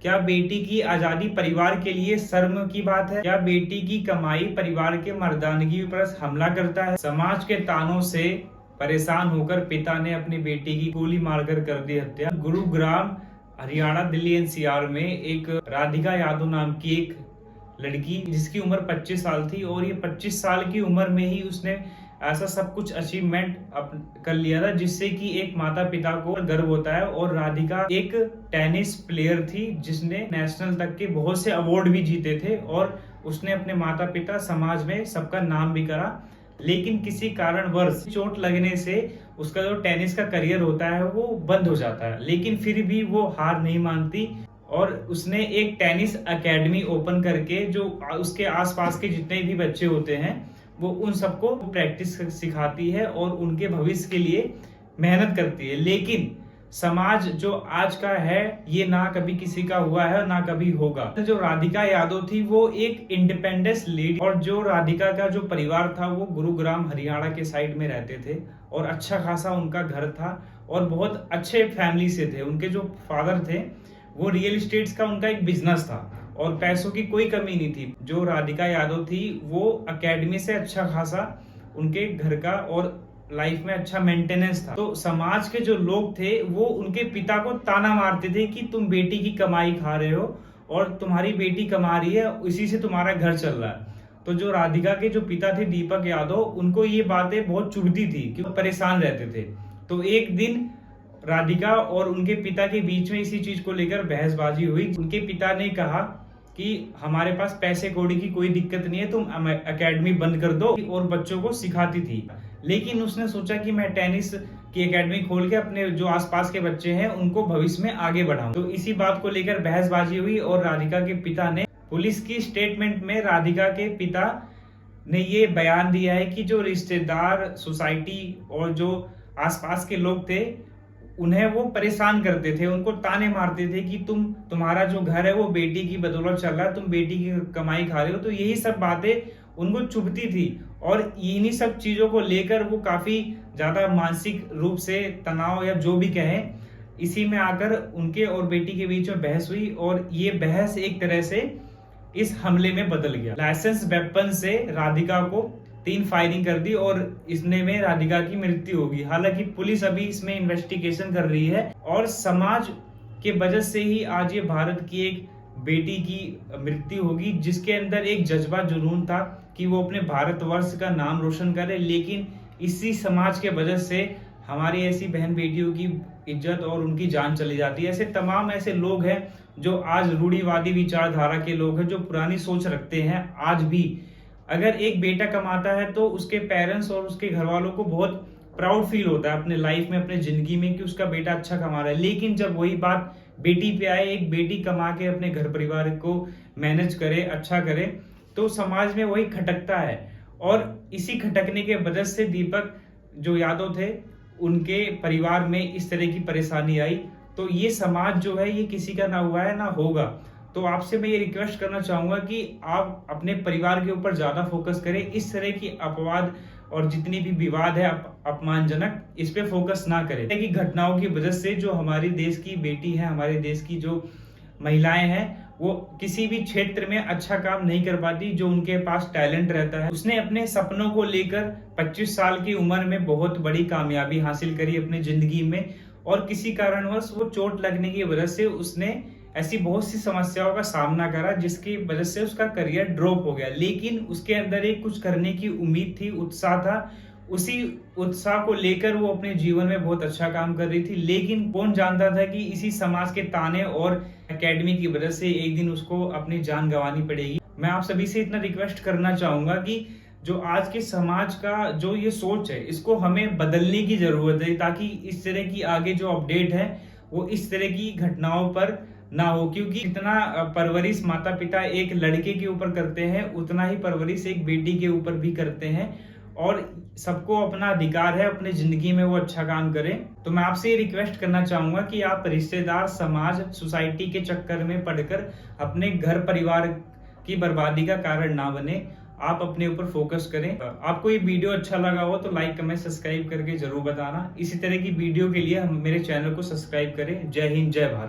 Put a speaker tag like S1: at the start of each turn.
S1: क्या बेटी की आजादी परिवार के लिए शर्म की बात है? क्या बेटी की कमाई परिवार के मर्दानगी पर हमला करता है? समाज के तानों से परेशान होकर पिता ने अपनी बेटी की गोली मारकर कर दी हत्या। गुरुग्राम हरियाणा दिल्ली एनसीआर में एक राधिका यादव नाम की एक लड़की जिसकी उम्र 25 साल थी और ये 25 साल की उम्र में ही उसने ऐसा सब कुछ अचीवमेंट कर लिया था जिससे कि एक माता पिता को गर्व होता है। और राधिका एक टेनिस प्लेयर थी जिसने नेशनल तक के बहुत से अवार्ड भी जीते थे और उसने अपने माता पिता समाज में सबका नाम भी करा। लेकिन किसी कारणवश चोट लगने से उसका जो टेनिस का करियर होता है वो बंद हो जाता है, लेकिन फिर भी वो हार नहीं मानती और उसने एक टेनिस एकेडमी ओपन करके जो उसके आसपास के जितने भी बच्चे होते हैं वो उन सबको प्रैक्टिस सिखाती है और उनके भविष्य के लिए मेहनत करती है। लेकिन समाज जो आज का है ये ना कभी किसी का हुआ है ना कभी होगा। जो राधिका यादव थी वो एक इंडिपेंडेंस लेडी और जो राधिका का जो परिवार था वो गुरुग्राम हरियाणा के साइड में रहते थे और अच्छा खासा उनका घर था और बहुत अच्छे फैमिली से थे। उनके जो फादर थे वो रियल एस्टेट्स का उनका एक बिजनेस था और पैसों की कोई कमी नहीं थी। जो राधिका यादव थी वो एकेडमी से अच्छा खासा उनके घर का और लाइफ में अच्छा मेंटेनेंस था। तो समाज के जो लोग थे वो उनके पिता को ताना मारते थे कि तुम बेटी की कमाई खा रहे हो और तुम्हारी बेटी कमा रही है, इसी से तुम्हारा घर चल रहा है। तो जो राधिका के जो पिता थे दीपक यादव, उनको ये बातें बहुत चुभती थी कि वो परेशान रहते थे। तो एक दिन राधिका और उनके पिता के बीच में इसी चीज को लेकर बहसबाजी हुई। उनके पिता ने कहा कि हमारे पास पैसे कौड़ी की कोई दिक्कत नहीं है, तुम एकेडमी बंद कर दो, और बच्चों को सिखाती थी। लेकिन उसने सोचा कि मैं टेनिस की एकेडमी खोल के अपने जो आसपास के बच्चे हैं उनको भविष्य में आगे बढ़ाऊं। तो इसी बात को लेकर बहसबाजी हुई और राधिका के पिता ने पुलिस की स्टेटमेंट में राधिका के पिता ने ये बयान दिया है कि जो रिश्तेदार, सोसाइटी और जो आसपास के लोग थे उन्हें वो परेशान करते थे, उनको ताने मारते थे कि तुम्हारा जो घर है वो बेटी की बदौलत चल रहा है, तुम बेटी की कमाई खा रहे हो। तो यही सब बातें उनको चुभती थी और इन्हीं सब चीजों को लेकर वो काफी ज्यादा मानसिक रूप से तनाव या जो भी कहें, इसी में आकर उनके और बेटी के बीच में बहस हुई और ये बहस एक तरह से इस हमले में बदल गया। लाइसेंस वेपन से राधिका को 3 फायरिंग कर दी और इसने में राधिका की मृत्यु होगी। हालांकि पुलिस अभी इसमें इन्वेस्टिगेशन कर रही है और समाज के वजह से ही आज ये भारत की एक बेटी की मृत्यु होगी जिसके अंदर एक जज्बा जुनून था कि वो अपने भारतवर्ष का नाम रोशन करे। लेकिन इसी समाज के वजह से हमारी ऐसी बहन बेटियों की इज्जत और उनकी जान चली जाती है। ऐसे तमाम ऐसे लोग हैं जो आज रूढ़िवादी विचारधारा के लोग हैं, जो पुरानी सोच रखते हैं। आज भी अगर एक बेटा कमाता है तो उसके पेरेंट्स और उसके घर वालों को बहुत प्राउड फील होता है अपने लाइफ में, अपने जिंदगी में, कि उसका बेटा अच्छा कमा रहा है। लेकिन जब वही बात बेटी पे आए, एक बेटी कमा के अपने घर परिवार को मैनेज करे, अच्छा करे, तो समाज में वही खटकता है। और इसी खटकने के वजह से दीपक जो यादव थे उनके परिवार में इस तरह की परेशानी आई। तो ये समाज जो है ये किसी का ना हुआ है ना होगा। तो आपसे मैं ये रिक्वेस्ट करना चाहूंगा कि आप अपने परिवार के ऊपर ज्यादा फोकस करें। इस तरह की अपवाद और जितनी भी विवाद है अपमानजनक, इस पे फोकस ना करें। कि घटनाओं की वजह से जो हमारी देश की बेटी है, हमारे देश की जो महिलाएं हैं, वो किसी भी क्षेत्र में अच्छा काम नहीं कर पाती। जो उनके पास टैलेंट रहता है, उसने अपने सपनों को लेकर 25 साल की उम्र में बहुत बड़ी कामयाबी हासिल करी अपनी जिंदगी में और किसी कारणवश वो चोट लगने की वजह से उसने ऐसी बहुत सी समस्याओं का सामना करा जिसकी वजह से उसका करियर ड्रॉप हो गया। लेकिन उसके अंदर एक कुछ करने की उम्मीद थी, उत्साह था। उसी उत्साह को लेकर वो अपने जीवन में बहुत अच्छा काम कर रही थी। लेकिन कौन जानता था कि इसी समाज के ताने और एकेडमी की वजह से एक दिन उसको अपनी जान गंवानी पड़ेगी। मैं आप सभी से इतना रिक्वेस्ट करना चाहूंगा कि जो आज के समाज का जो ये सोच है इसको हमें बदलने की जरूरत है, ताकि इस तरह की आगे जो अपडेट है वो इस तरह की घटनाओं पर ना हो। क्योंकि जितना परवरिश माता पिता एक लड़के के ऊपर करते हैं उतना ही परवरिश एक बेटी के ऊपर भी करते हैं और सबको अपना अधिकार है अपने जिंदगी में वो अच्छा काम करें। तो मैं आपसे ये रिक्वेस्ट करना चाहूंगा कि आप रिश्तेदार, समाज, सोसाइटी के चक्कर में पड़कर अपने घर परिवार की बर्बादी का कारण ना बने। आप अपने ऊपर फोकस करें। आपको ये वीडियो अच्छा लगा हो तो लाइक, कमेंट, सब्सक्राइब करके जरूर बताना। इसी तरह की वीडियो के लिए हम मेरे चैनल को सब्सक्राइब करें। जय हिंद, जय भारत।